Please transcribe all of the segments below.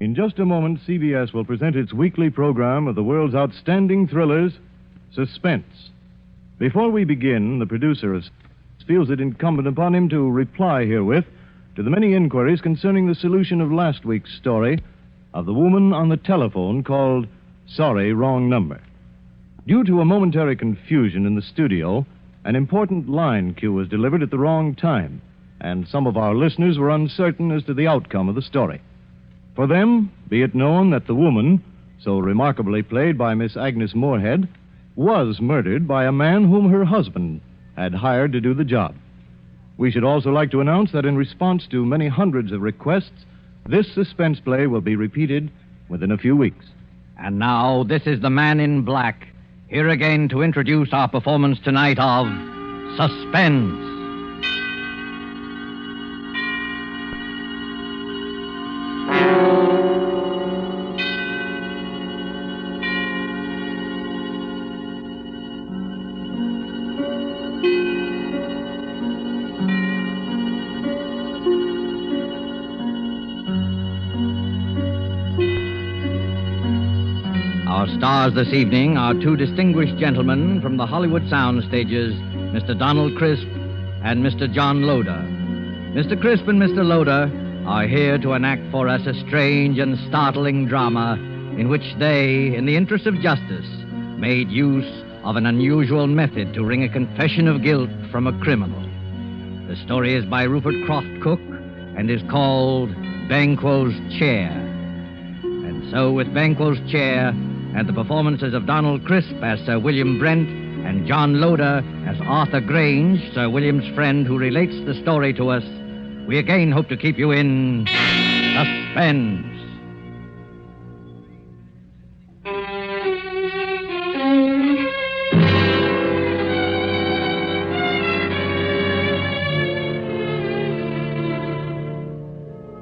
In just a moment, CBS will present its weekly program of the world's outstanding thrillers, Suspense. Before we begin, the producer feels it incumbent upon him to reply herewith to the many inquiries concerning the solution of last week's story of the woman on the telephone called Sorry, Wrong Number. Due to a momentary confusion in the studio, an important line cue was delivered at the wrong time, and some of our listeners were uncertain as to the outcome of the story. For them, be it known that the woman, so remarkably played by Miss Agnes Moorehead, was murdered by a man whom her husband had hired to do the job. We should also like to announce that in response to many hundreds of requests, this suspense play will be repeated within a few weeks. And now, this is the Man in Black, here again to introduce our performance tonight of Suspense. Our stars this evening are two distinguished gentlemen from the Hollywood sound stages, Mr. Donald Crisp and Mr. John Loder. Mr. Crisp and Mr. Loder are here to enact for us a strange and startling drama in which they, in the interest of justice, made use of an unusual method to wring a confession of guilt from a criminal. The story is by Rupert Croft-Cooke and is called Banquo's Chair. And so with Banquo's Chair and the performances of Donald Crisp as Sir William Brent and John Loder as Arthur Grange, Sir William's friend who relates the story to us, we again hope to keep you in suspense.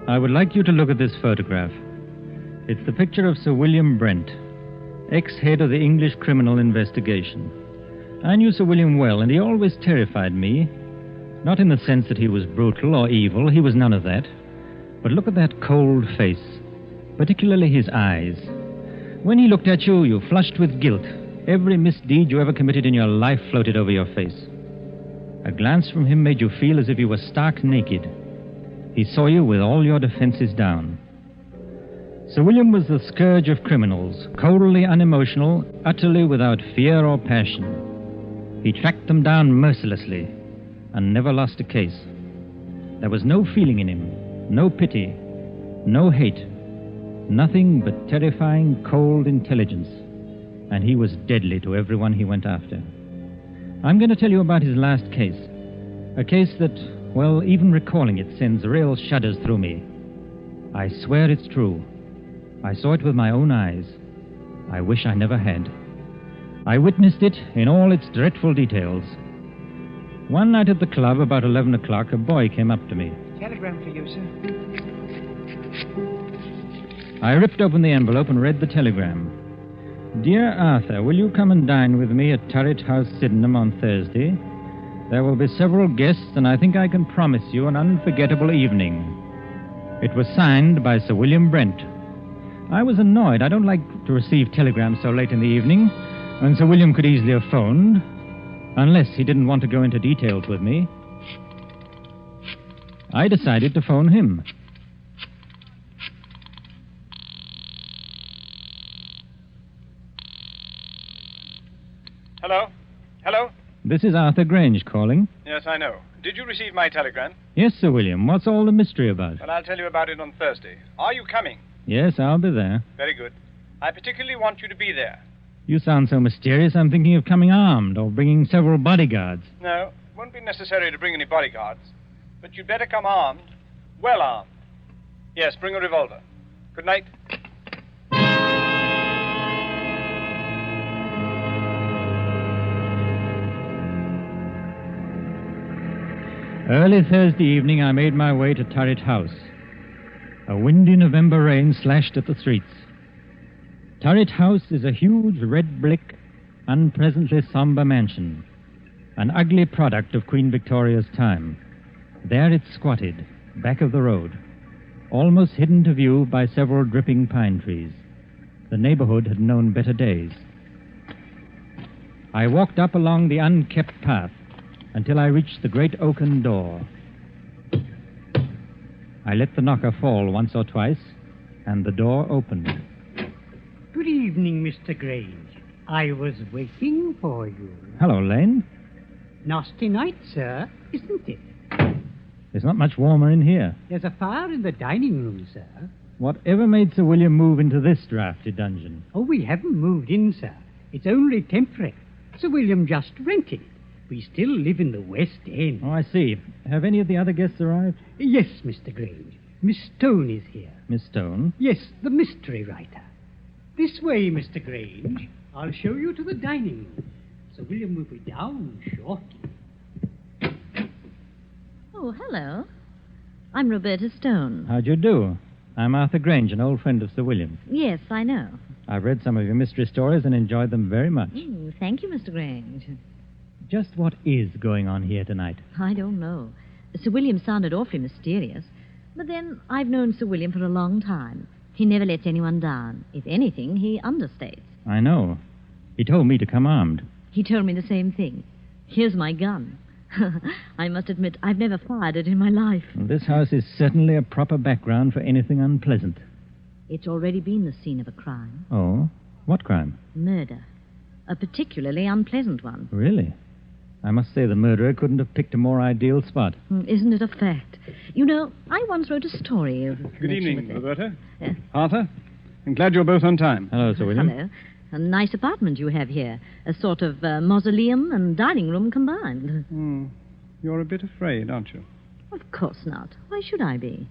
I would like you to look at this photograph. It's the picture of Sir William Brent, ex-head of the English Criminal Investigation. I knew Sir William well, and he always terrified me. Not in the sense that he was brutal or evil, he was none of that. But look at that cold face, particularly his eyes. When he looked at you, you flushed with guilt. Every misdeed you ever committed in your life floated over your face. A glance from him made you feel as if you were stark naked. He saw you with all your defenses down. Sir William was the scourge of criminals, coldly unemotional, utterly without fear or passion. He tracked them down mercilessly and never lost a case. There was no feeling in him, no pity, no hate, nothing but terrifying, cold intelligence. And he was deadly to everyone he went after. I'm going to tell you about his last case, a case that, well, even recalling it sends real shudders through me. I swear it's true. I saw it with my own eyes. I wish I never had. I witnessed it in all its dreadful details. One night at the club, about 11 o'clock, a boy came up to me. Telegram for you, sir. I ripped open the envelope and read the telegram. Dear Arthur, will you come and dine with me at Turret House, Sydenham on Thursday? There will be several guests, and I think I can promise you an unforgettable evening. It was signed by Sir William Brent. I was annoyed. I don't like to receive telegrams so late in the evening, and Sir William could easily have phoned, unless he didn't want to go into details with me. I decided to phone him. Hello? Hello? This is Arthur Grange calling. Yes, I know. Did you receive my telegram? Yes, Sir William. What's all the mystery about? Well, I'll tell you about it on Thursday. Are you coming? Yes, I'll be there. Very good. I particularly want you to be there. You sound so mysterious, I'm thinking of coming armed or bringing several bodyguards. No, it won't be necessary to bring any bodyguards. But you'd better come armed. Well armed. Yes, bring a revolver. Good night. Early Thursday evening, I made my way to Turret House. A windy November rain slashed at the streets. Turret House is a huge red brick, unpleasantly somber mansion, an ugly product of Queen Victoria's time. There it squatted, back of the road. almost hidden to view by several dripping pine trees. The neighborhood had known better days. I walked up along the unkept path until I reached the great oaken door. I let the knocker fall once or twice, and the door opened. Good evening, Mr. Grange. I was waiting for you. Hello, Lane. Nasty night, sir, isn't it? It's not much warmer in here. There's a fire in the dining room, sir. Whatever made Sir William move into this drafty dungeon? Oh, we haven't moved in, sir. It's only temporary. Sir William just rented it. We still live in the West End. Oh, I see. Have any of the other guests arrived? Yes, Mr. Grange. Miss Stone is here. Miss Stone? Yes, the mystery writer. This way, Mr. Grange. I'll show you to the dining room. Sir William will be down shortly. Oh, hello. I'm Roberta Stone. How'd you do? I'm Arthur Grange, an old friend of Sir William's. Yes, I know. I've read some of your mystery stories and enjoyed them very much. Thank you, Mr. Grange. Just what is going on here tonight? I don't know. Sir William sounded awfully mysterious. But then, I've known Sir William for a long time. He never lets anyone down. If anything, he understates. I know. He told me to come armed. He told me the same thing. Here's my gun. I must admit, I've never fired it in my life. Well, this house is certainly a proper background for anything unpleasant. It's already been the scene of a crime. Oh? What crime? Murder. A particularly unpleasant one. Really? I must say the murderer couldn't have picked a more ideal spot. Isn't it a fact? You know, I once wrote a story of... Good evening, Roberta. Yeah. Arthur. I'm glad you're both on time. Hello, Sir William. Hello. A nice apartment you have here. A sort of mausoleum and dining room combined. You're a bit afraid, aren't you? Of course not. Why should I be?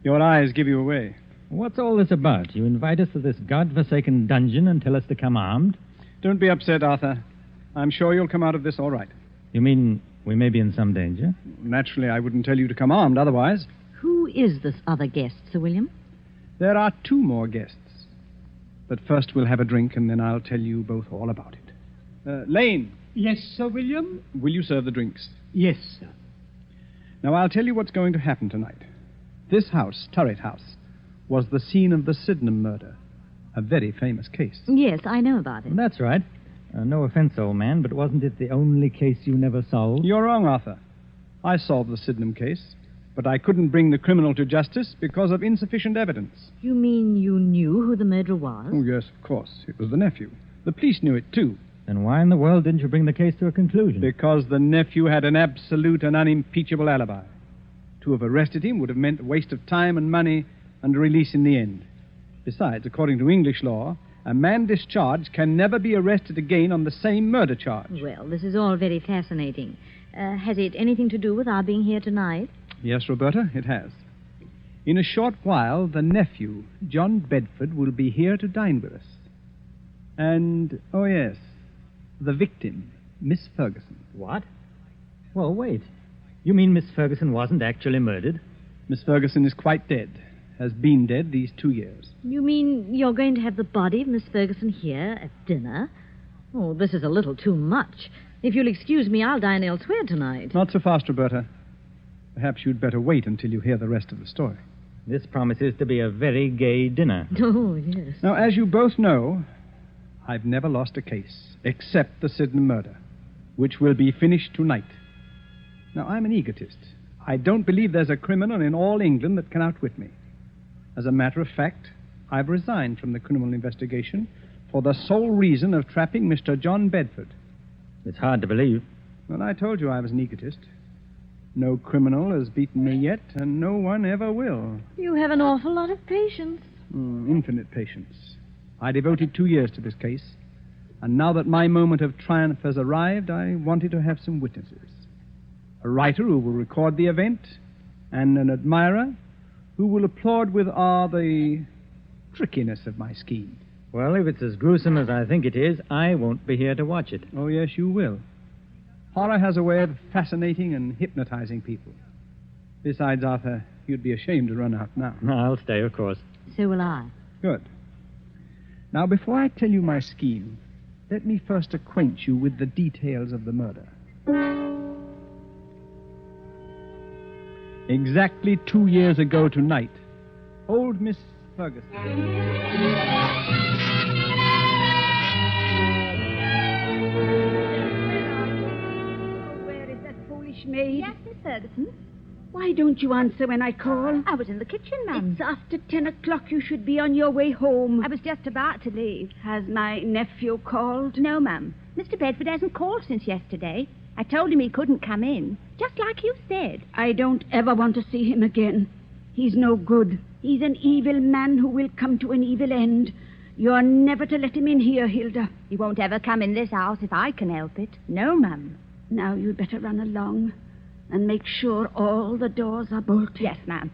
Your eyes give you away. What's all this about? You invite us to this godforsaken dungeon and tell us to come armed? Don't be upset, Arthur. I'm sure you'll come out of this all right. You mean we may be in some danger? Naturally, I wouldn't tell you to come armed otherwise. Who is this other guest, Sir William? There are 2 more guests. But first we'll have a drink, and then I'll tell you both all about it. Lane. Yes, Sir William? Will you serve the drinks? Yes, sir. Now, I'll tell you what's going to happen tonight. This house, Turret House, was the scene of the Sydenham murder. A very famous case. Yes, I know about it. That's right. No offense, old man, but wasn't it the only case you never solved? You're wrong, Arthur. I solved the Sydenham case, but I couldn't bring the criminal to justice because of insufficient evidence. You mean you knew who the murderer was? Oh, yes, of course. It was the nephew. The police knew it, too. Then why in the world didn't you bring the case to a conclusion? Because the nephew had an absolute and unimpeachable alibi. To have arrested him would have meant a waste of time and money and a release in the end. Besides, according to English law, a man discharged can never be arrested again on the same murder charge. Well, this is all very fascinating. Has it anything to do with our being here tonight? Yes, Roberta, it has. In a short while, the nephew, John Bedford, will be here to dine with us. And, oh yes, the victim, Miss Ferguson. What? Well, wait. You mean Miss Ferguson wasn't actually murdered? Miss Ferguson is quite dead. Has been dead these 2 years. You mean you're going to have the body of Miss Ferguson here at dinner? Oh, this is a little too much. If you'll excuse me, I'll dine elsewhere tonight. Not so fast, Roberta. Perhaps you'd better wait until you hear the rest of the story. This promises to be a very gay dinner. Oh, yes. Now, as you both know, I've never lost a case, except the Sydenham murder, which will be finished tonight. Now, I'm an egotist. I don't believe there's a criminal in all England that can outwit me. As a matter of fact, I've resigned from the criminal investigation for the sole reason of trapping Mr. John Bedford. It's hard to believe. Well, I told you I was an egotist. No criminal has beaten me yet, and no one ever will. You have an awful lot of patience. Infinite patience. I devoted 2 years to this case, and now that my moment of triumph has arrived, I wanted to have some witnesses. A writer who will record the event, and an admirer who will applaud with awe the trickiness of my scheme. Well, if it's as gruesome as I think it is, I won't be here to watch it. Oh, yes, you will. Horror has a way of fascinating and hypnotizing people. Besides, Arthur, you'd be ashamed to run out now. I'll stay, of course. So will I. Good. Now, before I tell you my scheme, let me first acquaint you with the details of the murder. Exactly 2 years ago tonight, Hold Miss Ferguson. Where is that foolish maid? Yes, Miss Ferguson. Why don't you answer when I call? I was in the kitchen, ma'am. It's after 10 o'clock. You should be on your way home. I was just about to leave. Has my nephew called? No, ma'am. Mr. Bedford hasn't called since yesterday. I told him he couldn't come in, just like you said. I don't ever want to see him again. He's no good. He's an evil man who will come to an evil end. You're never to let him in here, Hilda. He won't ever come in this house if I can help it. No, ma'am. Now you'd better run along and make sure all the doors are bolted. Yes, ma'am.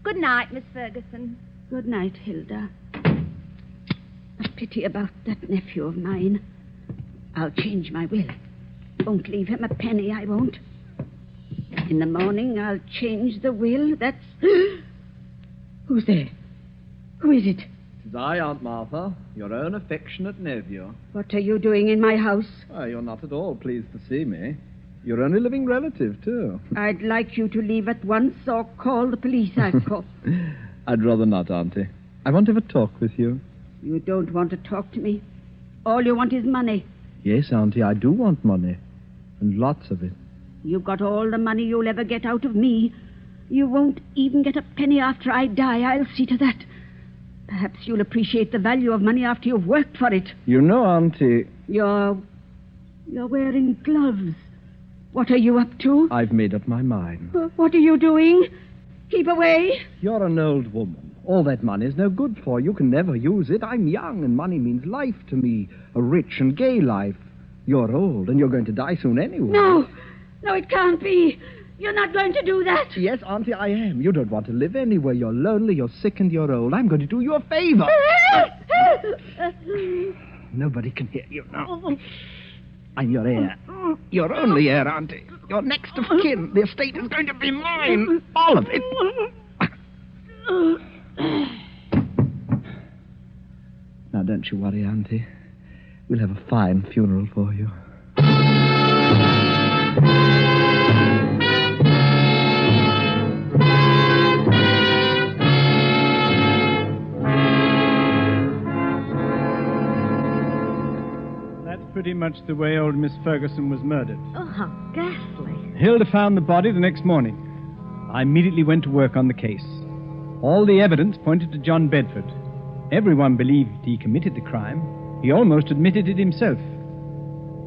Good night, Miss Ferguson. Good night, Hilda. A pity about that nephew of mine. I'll change my will. Won't leave him a penny, I won't. In the morning, I'll change the will. That's... Who's there? Who is it? It's I, Aunt Martha, your own affectionate nephew. What are you doing in my house? Oh, you're not at all pleased to see me. Your only living relative, too. I'd like you to leave at once or call the police, I've called. I'd rather not, Auntie. I want to have a talk with you. You don't want to talk to me. All you want is money. Yes, Auntie, I do want money. And lots of it. You've got all the money you'll ever get out of me. You won't even get a penny after I die. I'll see to that. Perhaps you'll appreciate the value of money after you've worked for it. You know, Auntie... You're wearing gloves. What are you up to? I've made up my mind. What are you doing? Keep away. You're an old woman. All that money's no good for you. You can never use it. I'm young, and money means life to me. A rich and gay life. You're old, and you're going to die soon anyway. No, it can't be. You're not going to do that. Yes, Auntie, I am. You don't want to live anywhere. You're lonely, you're sick, and you're old. I'm going to do you a favor. Nobody can hear you now. I'm your heir. Your only heir, Auntie. Your next of kin. The estate is going to be mine. All of it. Now, don't you worry, Auntie. We'll have a fine funeral for you. Pretty much the way old Miss Ferguson was murdered. Oh, how ghastly. Hilda found the body the next morning. I immediately went to work on the case. All the evidence pointed to John Bedford. Everyone believed he committed the crime. He almost admitted it himself.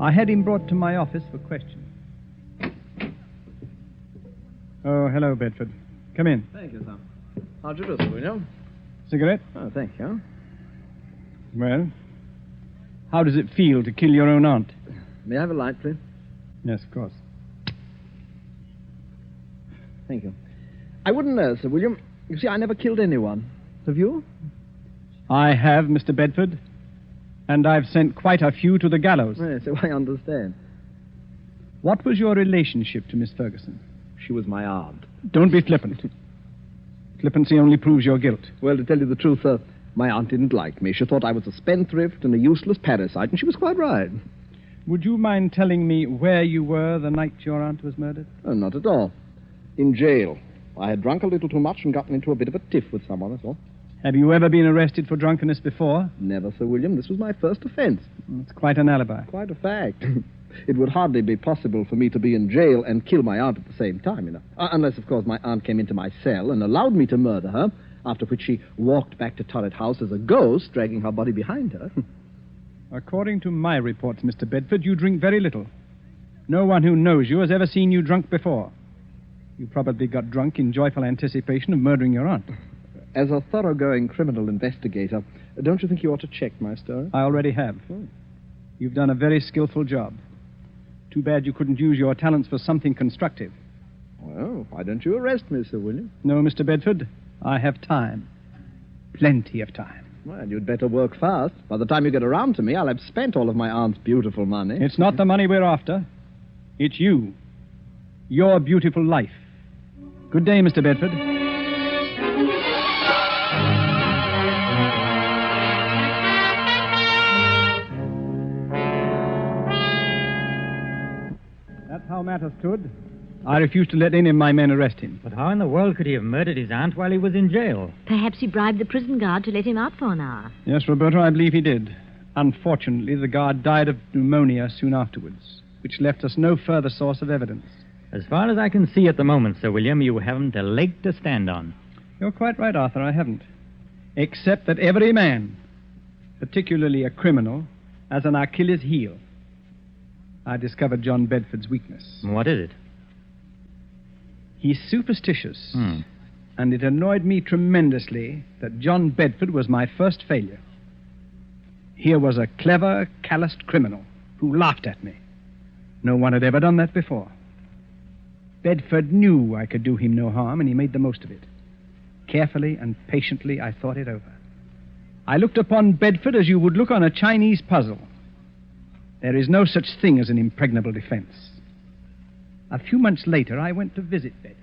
I had him brought to my office for questioning. Oh, hello, Bedford. Come in. Thank you, sir. How'd you do, Sir William? Cigarette? Oh, thank you. Well, how does it feel to kill your own aunt? May I have a light, please? Yes, of course. Thank you. I wouldn't know, Sir William. You see, I never killed anyone. Have you? I have, Mr. Bedford. And I've sent quite a few to the gallows. Yes, so I understand. What was your relationship to Miss Ferguson? She was my aunt. Don't be flippant. Flippancy only proves your guilt. Well, to tell you the truth, sir, my aunt didn't like me. She thought I was a spendthrift and a useless parasite, and she was quite right. Would you mind telling me where you were the night your aunt was murdered? Oh, not at all. In jail. I had drunk a little too much and gotten into a bit of a tiff with someone, that's all. Have you ever been arrested for drunkenness before? Never, Sir William. This was my first offense. It's quite an alibi. Quite a fact. It would hardly be possible for me to be in jail and kill my aunt at the same time, you know. Unless, of course, my aunt came into my cell and allowed me to murder her, after which she walked back to Turret House as a ghost, dragging her body behind her. According to my reports, Mr. Bedford, you drink very little. No one who knows you has ever seen you drunk before. You probably got drunk in joyful anticipation of murdering your aunt. As a thoroughgoing criminal investigator, don't you think you ought to check my story? I already have. You've done a very skillful job. Too bad you couldn't use your talents for something constructive. Well, why don't you arrest me, Sir William? No, Mr. Bedford. I have time. Plenty of time. Well, you'd better work fast. By the time you get around to me, I'll have spent all of my aunt's beautiful money. It's not the money we're after. It's you. Your beautiful life. Good day, Mr. Bedford. That's how matters stood. I refuse to let any of my men arrest him. But how in the world could he have murdered his aunt while he was in jail? Perhaps he bribed the prison guard to let him out for an hour. Yes, Roberta, I believe he did. Unfortunately, the guard died of pneumonia soon afterwards, which left us no further source of evidence. As far as I can see at the moment, Sir William, you haven't a leg to stand on. You're quite right, Arthur, I haven't. Except that every man, particularly a criminal, has an Achilles heel. I discovered John Bedford's weakness. What is it? He's superstitious. And it annoyed me tremendously that John Bedford was my first failure. Here was a clever, calloused criminal who laughed at me. No one had ever done that before. Bedford knew I could do him no harm, and he made the most of it. Carefully and patiently, I thought it over. I looked upon Bedford as you would look on a Chinese puzzle. There is no such thing as an impregnable defense. A few months later, I went to visit Bedford.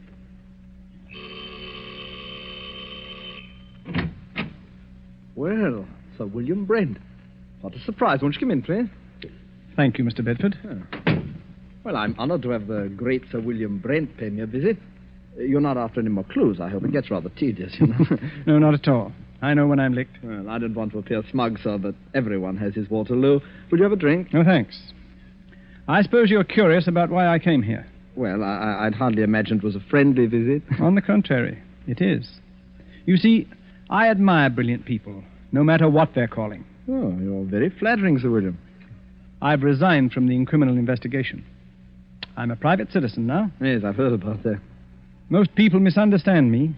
Well, Sir William Brent. What a surprise. Won't you come in, please? Thank you, Mr. Bedford. Well, I'm honored to have the great Sir William Brent pay me a visit. You're not after any more clues, I hope. It gets rather tedious, you know. No, not at all. I know when I'm licked. Well, I don't want to appear smug, sir, but everyone has his Waterloo. Would you have a drink? No, thanks. I suppose you're curious about why I came here. Well, I'd hardly imagine it was a friendly visit. On the contrary, it is. You see, I admire brilliant people, no matter what their calling. Oh, you're very flattering, Sir William. I've resigned from the criminal investigation. I'm a private citizen now. Yes, I've heard about that. Most people misunderstand me.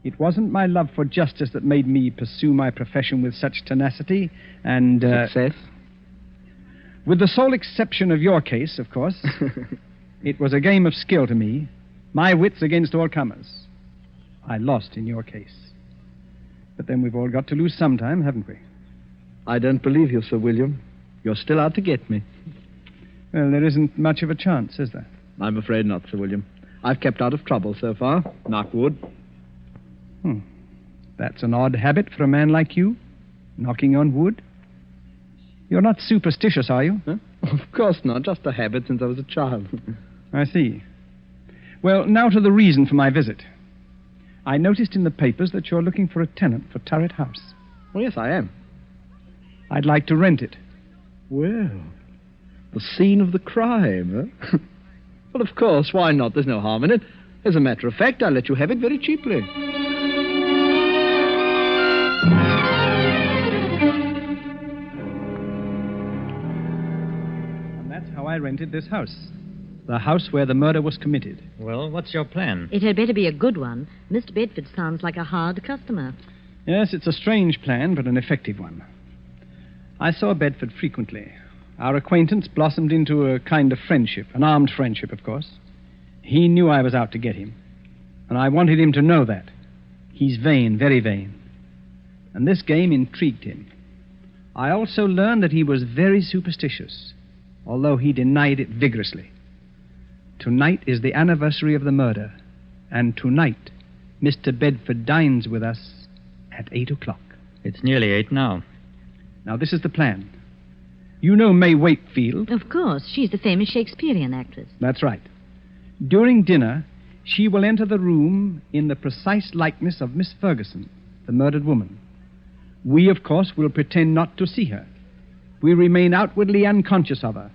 It wasn't my love for justice that made me pursue my profession with such tenacity and... Success? With the sole exception of your case, of course. It was a game of skill to me. My wits against all comers. I lost in your case. But then we've all got to lose sometime, haven't we? I don't believe you, Sir William. You're still out to get me. Well, there isn't much of a chance, is there? I'm afraid not, Sir William. I've kept out of trouble so far. Knock wood. That's an odd habit for a man like you, knocking on wood. You're not superstitious, are you? Huh? Of course not. Just a habit since I was a child. I see. Well, now to the reason for my visit. I noticed in the papers that you're looking for a tenant for Turret House. Oh, yes, I am. I'd like to rent it. Well, the scene of the crime, huh? Well, of course, why not? There's no harm in it. As a matter of fact, I'll let you have it very cheaply. And that's how I rented this house. The house where the murder was committed. Well, what's your plan? It had better be a good one. Mr. Bedford sounds like a hard customer. Yes, it's a strange plan, but an effective one. I saw Bedford frequently. Our acquaintance blossomed into a kind of friendship, an armed friendship, of course. He knew I was out to get him, and I wanted him to know that. He's vain, very vain. And this game intrigued him. I also learned that he was very superstitious, although he denied it vigorously. Tonight is the anniversary of the murder, and tonight Mr. Bedford dines with us at 8 o'clock. It's nearly 8 now. Now, this is the plan. You know May Wakefield? Of course. She's the famous Shakespearean actress. That's right. During dinner, she will enter the room in the precise likeness of Miss Ferguson, the murdered woman. We, of course, will pretend not to see her. We remain outwardly unconscious of her.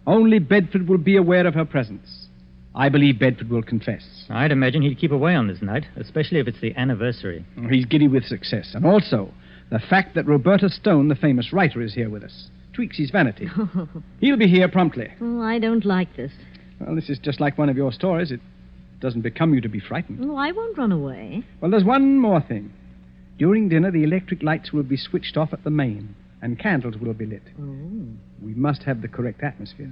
Only Bedford will be aware of her presence. I believe Bedford will confess. I'd imagine he'd keep away on this night, especially if it's the anniversary. He's giddy with success. And also, the fact that Roberta Stone, the famous writer, is here with us tweaks his vanity. He'll be here promptly. Oh, I don't like this. Well, this is just like one of your stories. It doesn't become you to be frightened. Oh, I won't run away. Well, there's one more thing. During dinner, the electric lights will be switched off at the main, and candles will be lit. Oh. We must have the correct atmosphere.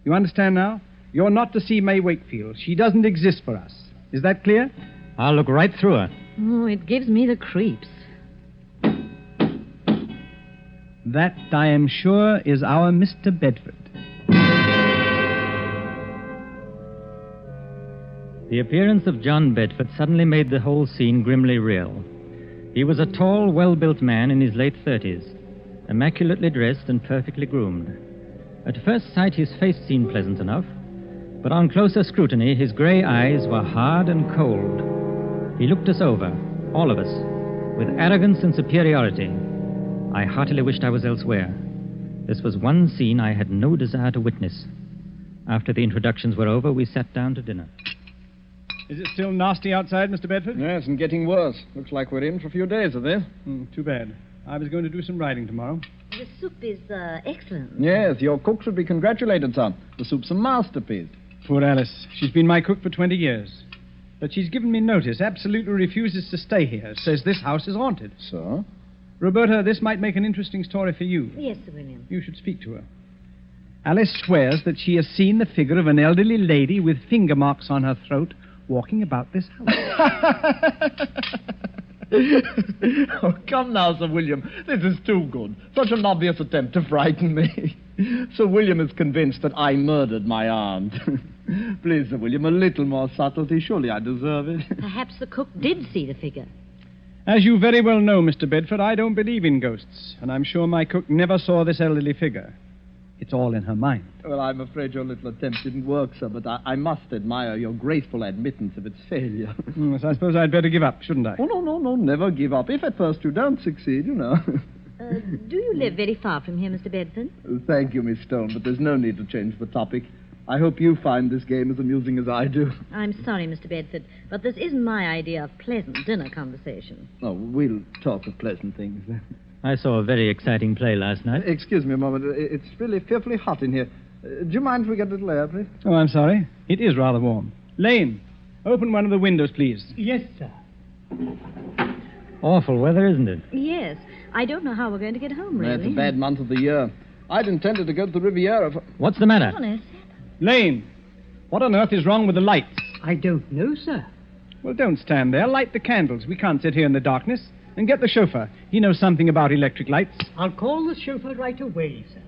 You understand now? You're not to see May Wakefield. She doesn't exist for us. Is that clear? I'll look right through her. Oh, it gives me the creeps. That, I am sure, is our Mr. Bedford. The appearance of John Bedford suddenly made the whole scene grimly real. He was a tall, well-built man in his late 30s, immaculately dressed and perfectly groomed. At first sight, his face seemed pleasant enough, But on closer scrutiny, his grey eyes were hard and cold. He looked us over, all of us, with arrogance and superiority. I heartily wished I was elsewhere. This was one scene I had no desire to witness. After the introductions were over, we sat down to dinner. Is it still nasty outside, Mr. Bedford? Yes, and getting worse. Looks like we're in for a few days of this. Too bad. I was going to do some riding tomorrow. The soup is excellent. Yes, your cook should be congratulated, son. The soup's a masterpiece. Poor Alice. She's been my cook for 20 years. But she's given me notice, absolutely refuses to stay here, says this house is haunted. So? Roberta, this might make an interesting story for you. Yes, Sir William. You should speak to her. Alice swears that she has seen the figure of an elderly lady with finger marks on her throat walking about this house. Oh, come now, Sir William. This is too good. Such an obvious attempt to frighten me. Sir William is convinced that I murdered my aunt. Please, Sir William, a little more subtlety. Surely I deserve it. Perhaps the cook did see the figure. As you very well know, Mr. Bedford, I don't believe in ghosts, and I'm sure my cook never saw this elderly figure. It's all in her mind. Well, I'm afraid your little attempt didn't work, sir, but I must admire your graceful admittance of its failure. Yes, I suppose I'd better give up, shouldn't I? Oh, no, never give up. If at first you don't succeed, you know. Do you live very far from here, Mr. Bedford? Thank you, Miss Stone, but there's no need to change the topic. I hope you find this game as amusing as I do. I'm sorry, Mr. Bedford, but this isn't my idea of pleasant dinner conversation. Oh, we'll talk of pleasant things then. I saw a very exciting play last night. Excuse me a moment. It's really fearfully hot in here. Do you mind if we get a little air, please? Oh, I'm sorry. It is rather warm. Lane, open one of the windows, please. Yes, sir. Awful weather, isn't it? Yes. I don't know how we're going to get home, really. It's a bad month of the year. I'd intended to go to the Riviera for... What's the matter? Honest. Lane, what on earth is wrong with the lights? I don't know, sir. Well, don't stand there. Light the candles. We can't sit here in the darkness. And get the chauffeur. He knows something about electric lights. I'll call the chauffeur right away, sir.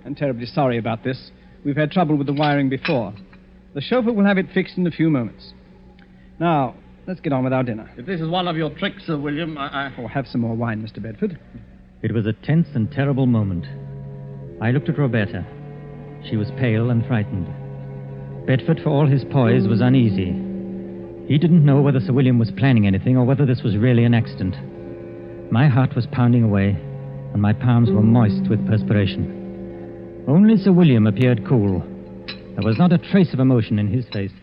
I'm terribly sorry about this. We've had trouble with the wiring before. The chauffeur will have it fixed in a few moments. Now, let's get on with our dinner. If this is one of your tricks, Sir William, Oh, have some more wine, Mr. Bedford. It was a tense and terrible moment. I looked at Roberta. She was pale and frightened. Bedford, for all his poise, was uneasy. He didn't know whether Sir William was planning anything or whether this was really an accident. My heart was pounding away, and my palms were moist with perspiration. Only Sir William appeared cool. There was not a trace of emotion in his face.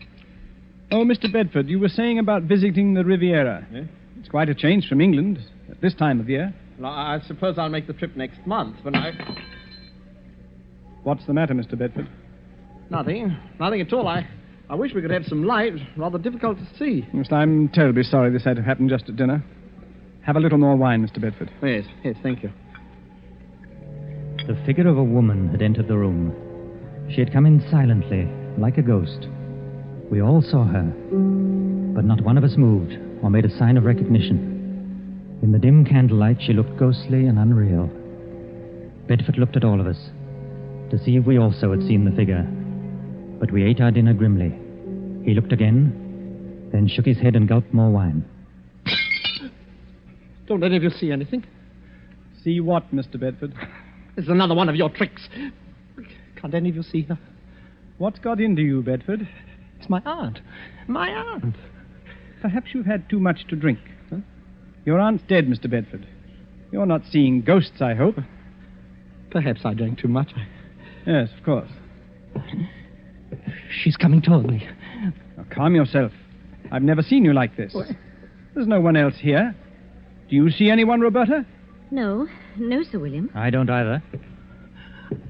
Oh, Mr. Bedford, you were saying about visiting the Riviera. Yeah? It's quite a change from England at this time of year. Well, I suppose I'll make the trip next month, but What's the matter, Mr. Bedford? Nothing at all. I wish we could have some light. Rather difficult to see. Yes, I'm terribly sorry this had to happen just at dinner. Have a little more wine, Mr. Bedford. Yes, thank you. The figure of a woman had entered the room. She had come in silently, like a ghost. We all saw her, but not one of us moved or made a sign of recognition. In the dim candlelight, she looked ghostly and unreal. Bedford looked at all of us to see if we also had seen the figure, but we ate our dinner grimly. He looked again, then shook his head and gulped more wine. Don't any of you see anything? See what, Mr. Bedford? It's another one of your tricks. Can't any of you see her? What's got into you, Bedford? It's my aunt. My aunt. Perhaps you've had too much to drink. Huh? Your aunt's dead, Mr. Bedford. You're not seeing ghosts, I hope. Perhaps I drank too much. Yes, of course. She's coming toward me. Now, calm yourself. I've never seen you like this. What? There's no one else here. Do you see anyone, Roberta? No, Sir William. I don't either.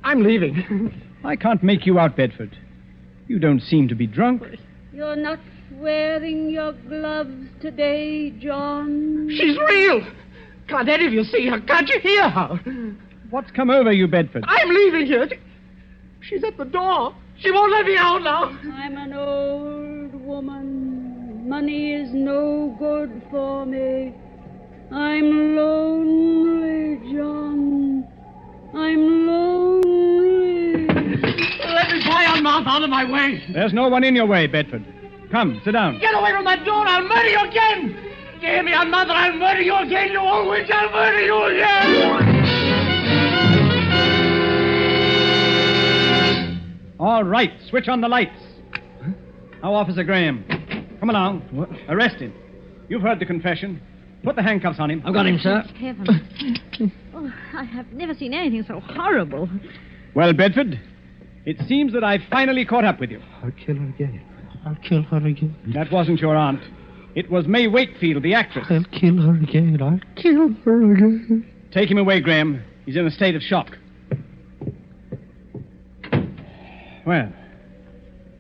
I'm leaving. I can't make you out, Bedford. You don't seem to be drunk. You're not wearing your gloves today, John. She's real. Can't any of you see her? Can't you hear her? What's come over you, Bedford? I'm leaving here. She's at the door. She won't let me out now. I'm an old woman. Money is no good for me. I'm lonely, John. I'm lonely. Let me fly on mouth out of my way. There's no one in your way, Bedford. Come, sit down. Get away from that door. I'll murder you again. You hear me, Aunt Mother? I'll murder you again, you old witch. I'll murder you again. All right, switch on the lights. Now, Officer Graham. Come along. What? Arrest him. You've heard the confession. Put the handcuffs on him. I've got him, sir. Heavens. Oh, I have never seen anything so horrible. Well, Bedford, it seems that I've finally caught up with you. I'll kill her again. I'll kill her again. That wasn't your aunt. It was May Wakefield, the actress. I'll kill her again. I'll kill her again. Take him away, Graham. He's in a state of shock. Well,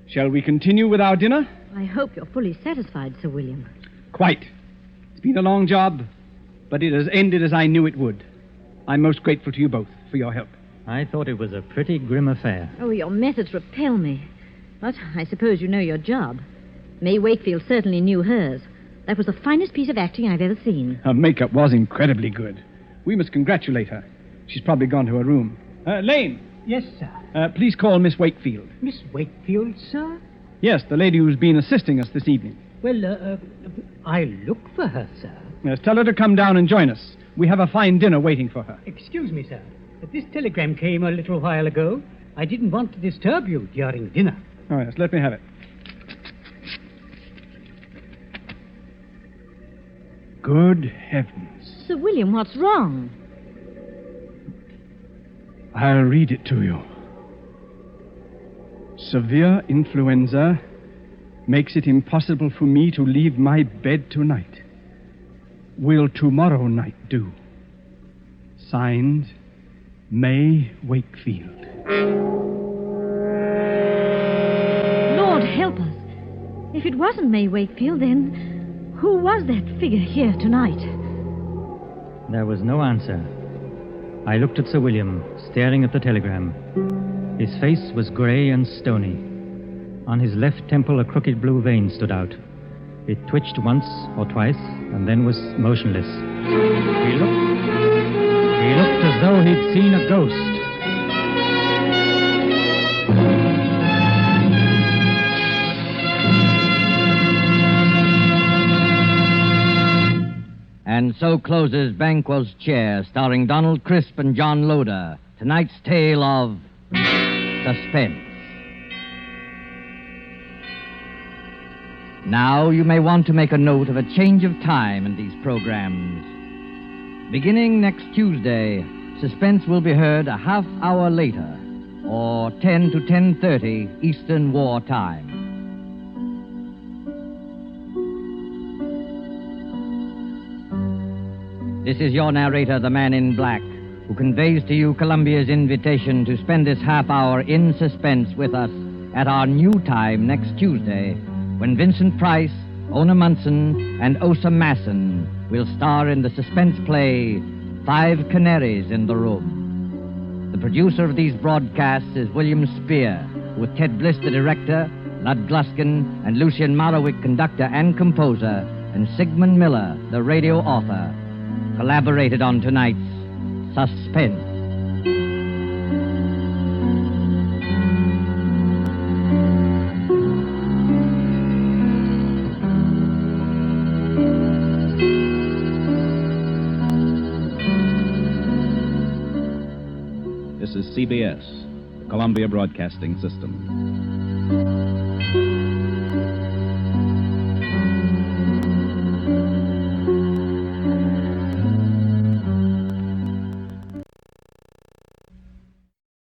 shall we continue with our dinner? I hope you're fully satisfied, Sir William. Quite. It's been a long job, but it has ended as I knew it would. I'm most grateful to you both for your help. I thought it was a pretty grim affair. Oh, your methods repel me. But I suppose you know your job. May Wakefield certainly knew hers. That was the finest piece of acting I've ever seen. Her makeup was incredibly good. We must congratulate her. She's probably gone to her room. Lane. Yes, sir. Please call Miss Wakefield. Miss Wakefield, sir? Yes, the lady who's been assisting us this evening. Well, I'll look for her, sir. Yes, tell her to come down and join us. We have a fine dinner waiting for her. Excuse me, sir. But this telegram came a little while ago. I didn't want to disturb you during dinner. Oh, yes, let me have it. Good heavens. Sir William, what's wrong? I'll read it to you. Severe influenza makes it impossible for me to leave my bed tonight. Will tomorrow night do? Signed, May Wakefield. Lord help us. If it wasn't May Wakefield, then who was that figure here tonight? There was no answer. I looked at Sir William, staring at the telegram. His face was grey and stony. On his left temple, a crooked blue vein stood out. It twitched once or twice, and then was motionless. He looked as though he'd seen a ghost. And so closes Banquo's Chair, starring Donald Crisp and John Loder. Tonight's tale of Suspense. Now you may want to make a note of a change of time in these programs. Beginning next Tuesday, Suspense will be heard a half hour later, or 10 to 10:30 Eastern War Time. This is your narrator, the Man in Black, who conveys to you Columbia's invitation to spend this half hour in suspense with us at our new time next Tuesday, when Vincent Price, Ona Munson, and Osa Masson will star in the suspense play 5 Canaries in the Room. The producer of these broadcasts is William Spear, with Ted Bliss, the director, Lud Gluskin, and Lucien Morawick, conductor and composer, and Sigmund Miller, the radio author, collaborated on tonight's Suspense. This is CBS, the Columbia Broadcasting System.